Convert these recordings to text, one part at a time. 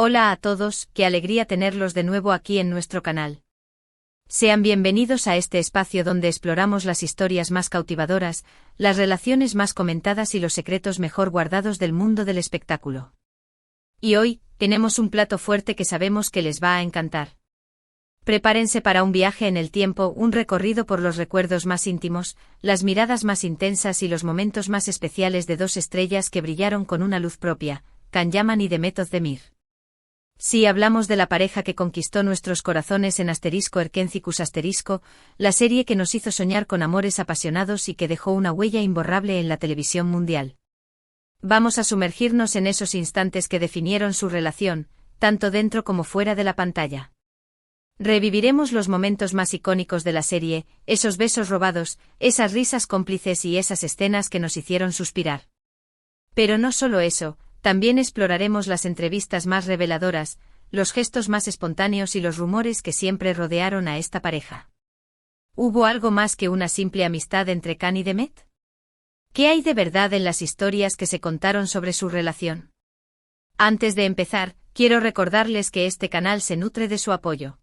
Hola a todos, qué alegría tenerlos de nuevo aquí en nuestro canal. Sean bienvenidos a este espacio donde exploramos las historias más cautivadoras, las relaciones más comentadas y los secretos mejor guardados del mundo del espectáculo. Y hoy, tenemos un plato fuerte que sabemos que les va a encantar. Prepárense para un viaje en el tiempo, un recorrido por los recuerdos más íntimos, las miradas más intensas y los momentos más especiales de dos estrellas que brillaron con una luz propia, Can Yaman y Demet Özdemir. Sí, hablamos de la pareja que conquistó nuestros corazones en *Erkencikus*, la serie que nos hizo soñar con amores apasionados y que dejó una huella imborrable en la televisión mundial. Vamos a sumergirnos en esos instantes que definieron su relación, tanto dentro como fuera de la pantalla. Reviviremos los momentos más icónicos de la serie, esos besos robados, esas risas cómplices y esas escenas que nos hicieron suspirar. Pero no solo eso, también exploraremos las entrevistas más reveladoras, los gestos más espontáneos y los rumores que siempre rodearon a esta pareja. ¿Hubo algo más que una simple amistad entre Can y Demet? ¿Qué hay de verdad en las historias que se contaron sobre su relación? Antes de empezar, quiero recordarles que este canal se nutre de su apoyo.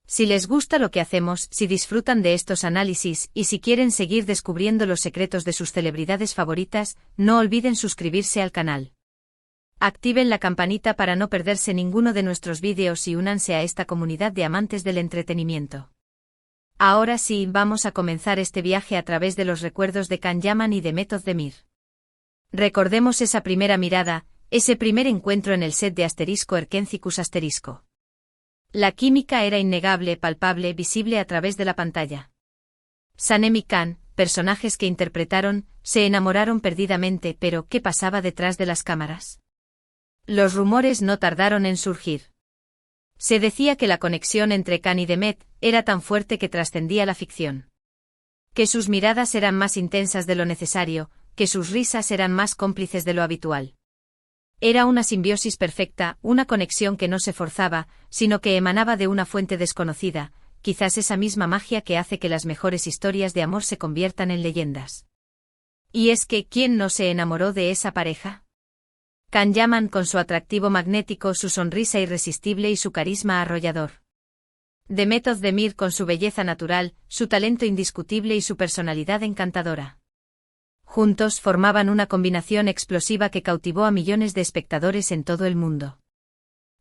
Si les gusta lo que hacemos, si disfrutan de estos análisis y si quieren seguir descubriendo los secretos de sus celebridades favoritas, no olviden suscribirse al canal. Activen la campanita para no perderse ninguno de nuestros vídeos y únanse a esta comunidad de amantes del entretenimiento. Ahora sí, vamos a comenzar este viaje a través de los recuerdos de Can Yaman y Demet Özdemir. Recordemos esa primera mirada, ese primer encuentro en el set de *Erkencikus*. La química era innegable, palpable, visible a través de la pantalla. Sanem y Can, personajes que interpretaron, se enamoraron perdidamente, pero ¿qué pasaba detrás de las cámaras? Los rumores no tardaron en surgir. Se decía que la conexión entre Can y Demet era tan fuerte que trascendía la ficción. Que sus miradas eran más intensas de lo necesario, que sus risas eran más cómplices de lo habitual. Era una simbiosis perfecta, una conexión que no se forzaba, sino que emanaba de una fuente desconocida, quizás esa misma magia que hace que las mejores historias de amor se conviertan en leyendas. Y es que, ¿quién no se enamoró de esa pareja? Can Yaman con su atractivo magnético, su sonrisa irresistible y su carisma arrollador. Demet Özdemir con su belleza natural, su talento indiscutible y su personalidad encantadora. Juntos formaban una combinación explosiva que cautivó a millones de espectadores en todo el mundo.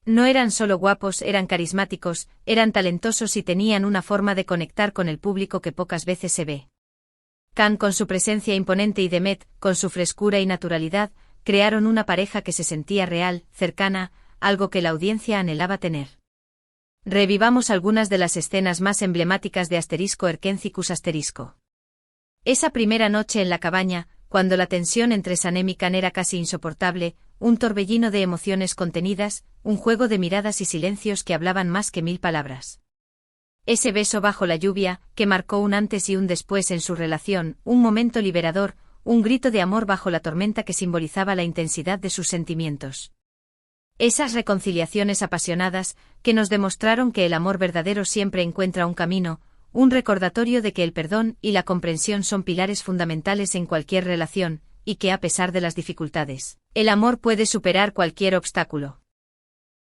No eran solo guapos, eran carismáticos, eran talentosos y tenían una forma de conectar con el público que pocas veces se ve. Can con su presencia imponente y Demet, con su frescura y naturalidad, crearon una pareja que se sentía real, cercana, algo que la audiencia anhelaba tener. Revivamos algunas de las escenas más emblemáticas de *Erkencikus*. Esa primera noche en la cabaña, cuando la tensión entre Sanem y Can era casi insoportable, un torbellino de emociones contenidas, un juego de miradas y silencios que hablaban más que 1000 palabras. Ese beso bajo la lluvia, que marcó un antes y un después en su relación, un momento liberador, un grito de amor bajo la tormenta que simbolizaba la intensidad de sus sentimientos. Esas reconciliaciones apasionadas, que nos demostraron que el amor verdadero siempre encuentra un camino, un recordatorio de que el perdón y la comprensión son pilares fundamentales en cualquier relación, y que a pesar de las dificultades, el amor puede superar cualquier obstáculo.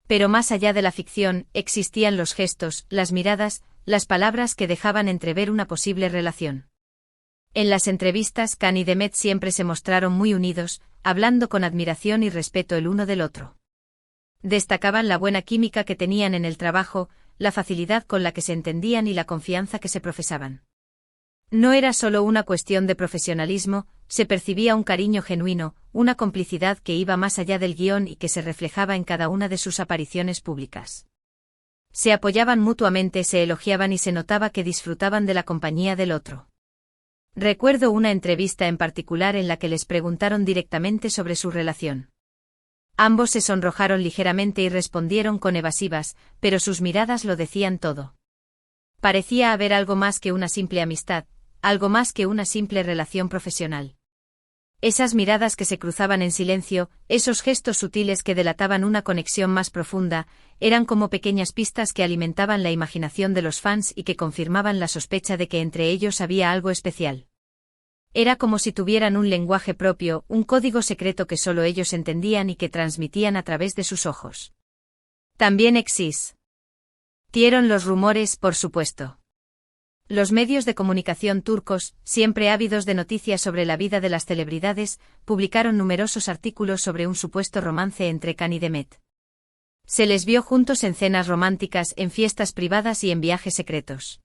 Pero más allá de la ficción, existían los gestos, las miradas, las palabras que dejaban entrever una posible relación. En las entrevistas, Can y Demet siempre se mostraron muy unidos, hablando con admiración y respeto el uno del otro. Destacaban la buena química que tenían en el trabajo, la facilidad con la que se entendían y la confianza que se profesaban. No era solo una cuestión de profesionalismo, se percibía un cariño genuino, una complicidad que iba más allá del guión y que se reflejaba en cada una de sus apariciones públicas. Se apoyaban mutuamente, se elogiaban y se notaba que disfrutaban de la compañía del otro. Recuerdo una entrevista en particular en la que les preguntaron directamente sobre su relación. Ambos se sonrojaron ligeramente y respondieron con evasivas, pero sus miradas lo decían todo. Parecía haber algo más que una simple amistad, algo más que una simple relación profesional. Esas miradas que se cruzaban en silencio, esos gestos sutiles que delataban una conexión más profunda, eran como pequeñas pistas que alimentaban la imaginación de los fans y que confirmaban la sospecha de que entre ellos había algo especial. Era como si tuvieran un lenguaje propio, un código secreto que solo ellos entendían y que transmitían a través de sus ojos. También existieron los rumores, por supuesto. Los medios de comunicación turcos, siempre ávidos de noticias sobre la vida de las celebridades, publicaron numerosos artículos sobre un supuesto romance entre Can y Demet. Se les vio juntos en cenas románticas, en fiestas privadas y en viajes secretos.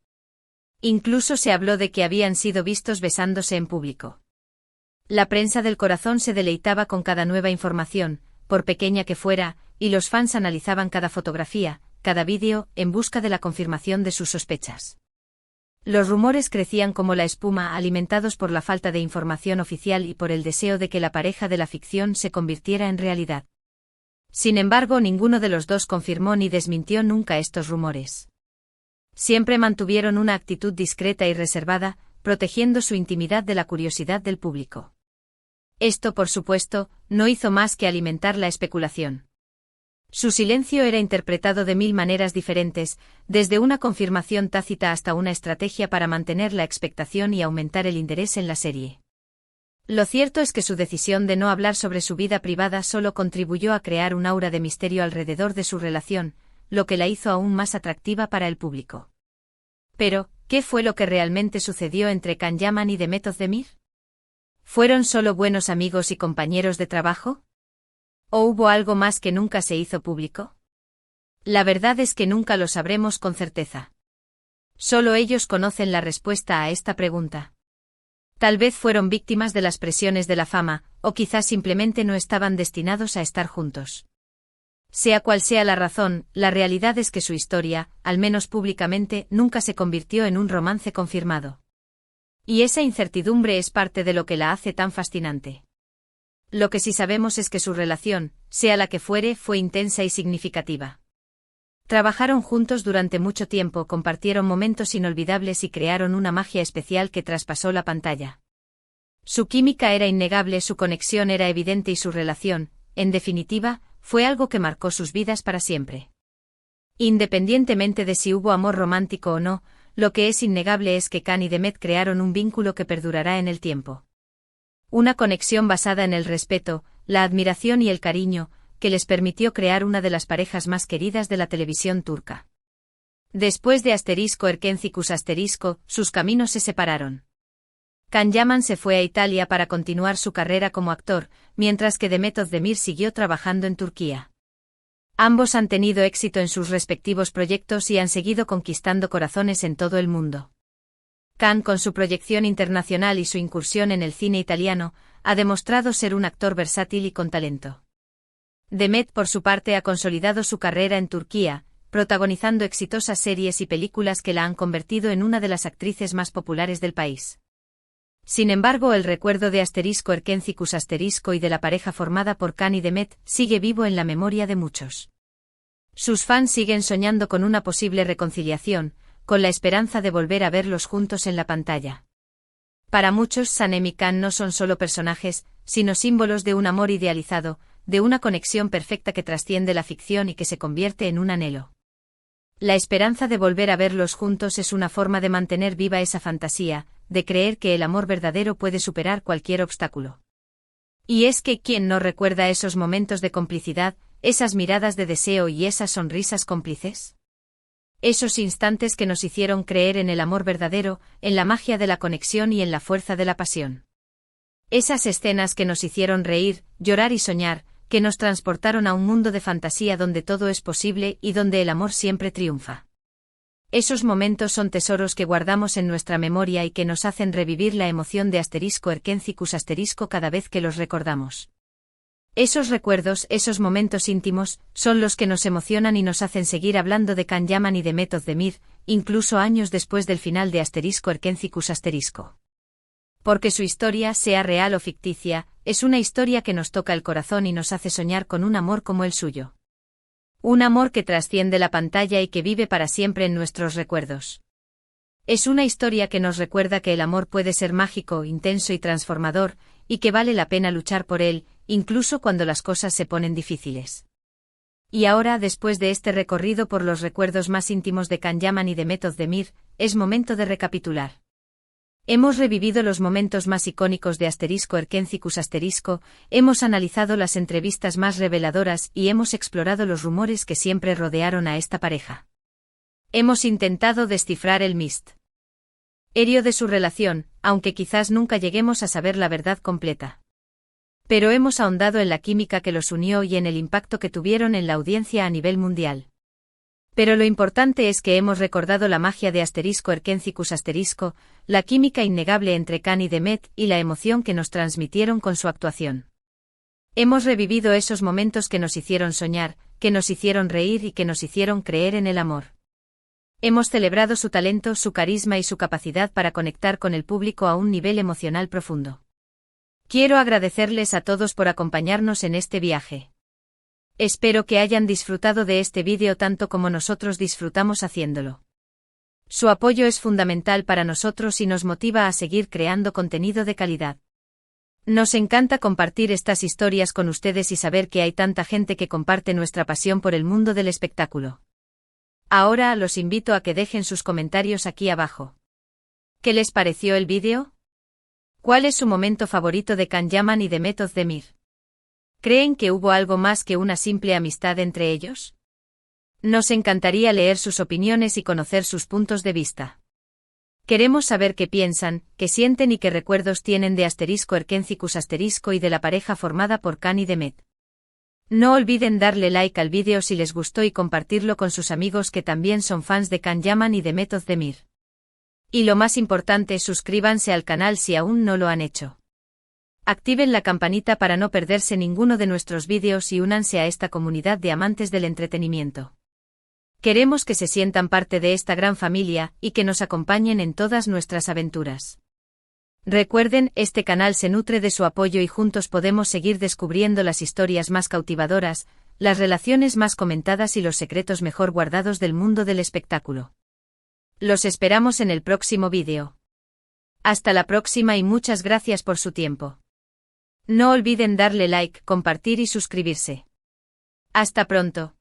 Incluso se habló de que habían sido vistos besándose en público. La prensa del corazón se deleitaba con cada nueva información, por pequeña que fuera, y los fans analizaban cada fotografía, cada vídeo, en busca de la confirmación de sus sospechas. Los rumores crecían como la espuma, alimentados por la falta de información oficial y por el deseo de que la pareja de la ficción se convirtiera en realidad. Sin embargo, ninguno de los dos confirmó ni desmintió nunca estos rumores. Siempre mantuvieron una actitud discreta y reservada, protegiendo su intimidad de la curiosidad del público. Esto, por supuesto, no hizo más que alimentar la especulación. Su silencio era interpretado de mil maneras diferentes, desde una confirmación tácita hasta una estrategia para mantener la expectación y aumentar el interés en la serie. Lo cierto es que su decisión de no hablar sobre su vida privada solo contribuyó a crear un aura de misterio alrededor de su relación, lo que la hizo aún más atractiva para el público. Pero, ¿qué fue lo que realmente sucedió entre Can Yaman y Demet Özdemir? ¿Fueron solo buenos amigos y compañeros de trabajo? ¿O hubo algo más que nunca se hizo público? La verdad es que nunca lo sabremos con certeza. Solo ellos conocen la respuesta a esta pregunta. Tal vez fueron víctimas de las presiones de la fama, o quizás simplemente no estaban destinados a estar juntos. Sea cual sea la razón, la realidad es que su historia, al menos públicamente, nunca se convirtió en un romance confirmado. Y esa incertidumbre es parte de lo que la hace tan fascinante. Lo que sí sabemos es que su relación, sea la que fuere, fue intensa y significativa. Trabajaron juntos durante mucho tiempo, compartieron momentos inolvidables y crearon una magia especial que traspasó la pantalla. Su química era innegable, su conexión era evidente y su relación, en definitiva, fue algo que marcó sus vidas para siempre. Independientemente de si hubo amor romántico o no, lo que es innegable es que Can y Demet crearon un vínculo que perdurará en el tiempo. Una conexión basada en el respeto, la admiración y el cariño, que les permitió crear una de las parejas más queridas de la televisión turca. Después de Erkencikus sus caminos se separaron. Can Yaman se fue a Italia para continuar su carrera como actor, mientras que Demet Özdemir siguió trabajando en Turquía. Ambos han tenido éxito en sus respectivos proyectos y han seguido conquistando corazones en todo el mundo. Can, con su proyección internacional y su incursión en el cine italiano, ha demostrado ser un actor versátil y con talento. Demet, por su parte, ha consolidado su carrera en Turquía, protagonizando exitosas series y películas que la han convertido en una de las actrices más populares del país. Sin embargo, el recuerdo de Erkencikus y de la pareja formada por Can y Demet sigue vivo en la memoria de muchos. Sus fans siguen soñando con una posible reconciliación, con la esperanza de volver a verlos juntos en la pantalla. Para muchos, Sanem y Can no son solo personajes, sino símbolos de un amor idealizado, de una conexión perfecta que trasciende la ficción y que se convierte en un anhelo. La esperanza de volver a verlos juntos es una forma de mantener viva esa fantasía, de creer que el amor verdadero puede superar cualquier obstáculo. Y es que ¿quién no recuerda esos momentos de complicidad, esas miradas de deseo y esas sonrisas cómplices? Esos instantes que nos hicieron creer en el amor verdadero, en la magia de la conexión y en la fuerza de la pasión. Esas escenas que nos hicieron reír, llorar y soñar, que nos transportaron a un mundo de fantasía donde todo es posible y donde el amor siempre triunfa. Esos momentos son tesoros que guardamos en nuestra memoria y que nos hacen revivir la emoción de Erkencikus cada vez que los recordamos. Esos recuerdos, esos momentos íntimos, son los que nos emocionan y nos hacen seguir hablando de Can Yaman y Demet Özdemir, incluso años después del final de Erkencikus. Porque su historia, sea real o ficticia, es una historia que nos toca el corazón y nos hace soñar con un amor como el suyo. Un amor que trasciende la pantalla y que vive para siempre en nuestros recuerdos. Es una historia que nos recuerda que el amor puede ser mágico, intenso y transformador, y que vale la pena luchar por él, incluso cuando las cosas se ponen difíciles. Y ahora, después de este recorrido por los recuerdos más íntimos de Can Yaman y Demet Özdemir, es momento de recapitular. Hemos revivido los momentos más icónicos de Erkencicus hemos analizado las entrevistas más reveladoras y hemos explorado los rumores que siempre rodearon a esta pareja. Hemos intentado descifrar el misterio de su relación, aunque quizás nunca lleguemos a saber la verdad completa. Pero hemos ahondado en la química que los unió y en el impacto que tuvieron en la audiencia a nivel mundial. Pero lo importante es que hemos recordado la magia de Erkencicus la química innegable entre Khan y Demet y la emoción que nos transmitieron con su actuación. Hemos revivido esos momentos que nos hicieron soñar, que nos hicieron reír y que nos hicieron creer en el amor. Hemos celebrado su talento, su carisma y su capacidad para conectar con el público a un nivel emocional profundo. Quiero agradecerles a todos por acompañarnos en este viaje. Espero que hayan disfrutado de este vídeo tanto como nosotros disfrutamos haciéndolo. Su apoyo es fundamental para nosotros y nos motiva a seguir creando contenido de calidad. Nos encanta compartir estas historias con ustedes y saber que hay tanta gente que comparte nuestra pasión por el mundo del espectáculo. Ahora los invito a que dejen sus comentarios aquí abajo. ¿Qué les pareció el vídeo? ¿Cuál es su momento favorito de Can Yaman y Demet Özdemir? ¿Creen que hubo algo más que una simple amistad entre ellos? Nos encantaría leer sus opiniones y conocer sus puntos de vista. Queremos saber qué piensan, qué sienten y qué recuerdos tienen de Erkencicus y de la pareja formada por Khan y Demet. No olviden darle like al vídeo si les gustó y compartirlo con sus amigos que también son fans de Can Yaman y Demet Özdemir. Y lo más importante, suscríbanse al canal si aún no lo han hecho. Activen la campanita para no perderse ninguno de nuestros vídeos y únanse a esta comunidad de amantes del entretenimiento. Queremos que se sientan parte de esta gran familia y que nos acompañen en todas nuestras aventuras. Recuerden, este canal se nutre de su apoyo y juntos podemos seguir descubriendo las historias más cautivadoras, las relaciones más comentadas y los secretos mejor guardados del mundo del espectáculo. Los esperamos en el próximo vídeo. Hasta la próxima y muchas gracias por su tiempo. No olviden darle like, compartir y suscribirse. Hasta pronto.